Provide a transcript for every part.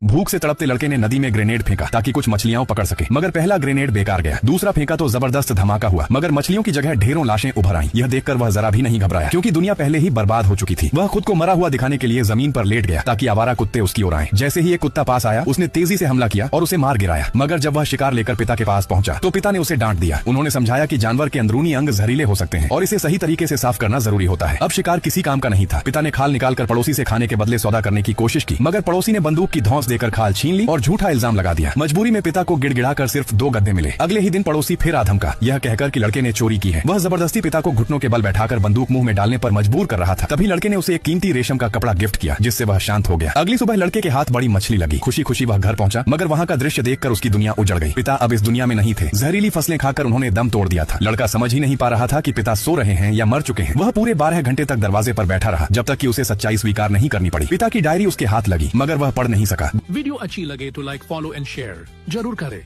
भूख से तड़पते लड़के ने नदी में ग्रेनेड फेंका ताकि कुछ मछलियां पकड़ सके, मगर पहला ग्रेनेड बेकार गया। दूसरा फेंका तो जबरदस्त धमाका हुआ, मगर मछलियों की जगह ढेरों लाशें उभर आईं। यह देखकर वह जरा भी नहीं घबराया, क्योंकि दुनिया पहले ही बर्बाद हो चुकी थी। वह खुद को मरा हुआ दिखाने के लिए जमीन पर लेट गया ताकि आवारा कुत्ते उसकी ओर आएं। जैसे ही एक कुत्ता पास आया, उसने तेजी से हमला किया और उसे मार गिराया। मगर जब वह शिकार लेकर पिता के पास पहुंचा तो पिता ने उसे डांट दिया। उन्होंने समझाया कि जानवर के अंदरूनी अंग जहरीले हो सकते हैं और इसे सही तरीके से साफ करना जरूरी होता है। अब शिकार किसी काम का नहीं था। पिता ने खाल निकालकर पड़ोसी से खाने के बदले सौदा करने की कोशिश की, मगर पड़ोसी ने बंदूक की धौंस देकर खाल छीन ली और झूठा इल्जाम लगा दिया। मजबूरी में पिता को गिड़गिड़ाकर सिर्फ 2 गद्दे मिले। अगले ही दिन पड़ोसी फिर आ धमका, यह कहकर कि लड़के ने चोरी की है। वह जबरदस्ती पिता को घुटनों के बल बैठाकर बंदूक मुंह में डालने पर मजबूर कर रहा था। तभी लड़के ने उसे एक कीमती रेशम का कपड़ा गिफ्ट किया, जिससे वह शांत हो गया। अगली सुबह लड़के के हाथ बड़ी मछली लगी। खुशी खुशी वह घर पहुंचा, मगर वहाँ का दृश्य देखकर उसकी दुनिया उजड़ गई। पिता अब इस दुनिया में नहीं थे। जहरीली फसलें खाकर उन्होंने दम तोड़ दिया था। लड़का समझ ही नहीं पा रहा था कि पिता सो रहे हैं या मर चुके हैं। वह पूरे 12 घंटे तक दरवाजे पर बैठा रहा, जब तक कि उसे सच्चाई स्वीकार नहीं करनी पड़ी। पिता की डायरी उसके हाथ लगी, मगर वह पढ़ नहीं सका। वीडियो अच्छी लगे तो लाइक, फॉलो एंड शेयर जरूर करें।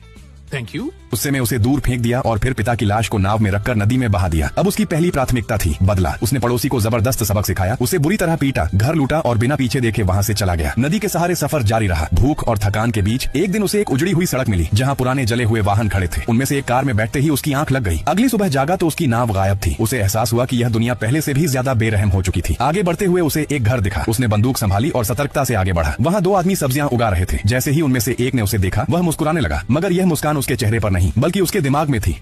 Thank you. उससे मैं उसे दूर फेंक दिया और फिर पिता की लाश को नाव में रखकर नदी में बहा दिया। अब उसकी पहली प्राथमिकता थी बदला। उसने पड़ोसी को जबरदस्त सबक सिखाया, उसे बुरी तरह पीटा, घर लूटा और बिना पीछे देखे वहाँ से चला गया। नदी के सहारे सफर जारी रहा। भूख और थकान के बीच एक दिन उसे एक उजड़ी हुई सड़क मिली, जहाँ पुराने जले हुए वाहन खड़े थे। उनमें से एक कार में बैठते ही उसकी आंख लग गई। अगली सुबह जागा तो उसकी नाव गायब थी। उसे एहसास हुआ कि यह दुनिया पहले से भी ज्यादा बेरहम हो चुकी थी। आगे बढ़ते हुए उसे एक घर दिखा। उसने बंदूक संभाली और सतर्कता से आगे बढ़ा। वहाँ 2 आदमी सब्जियां उगा रहे थे। जैसे ही उनमें से एक ने उसे देखा, वह मुस्कुराने लगा, मगर यह मुस्कान उसके चेहरे पर नहीं बल्कि उसके दिमाग में थी।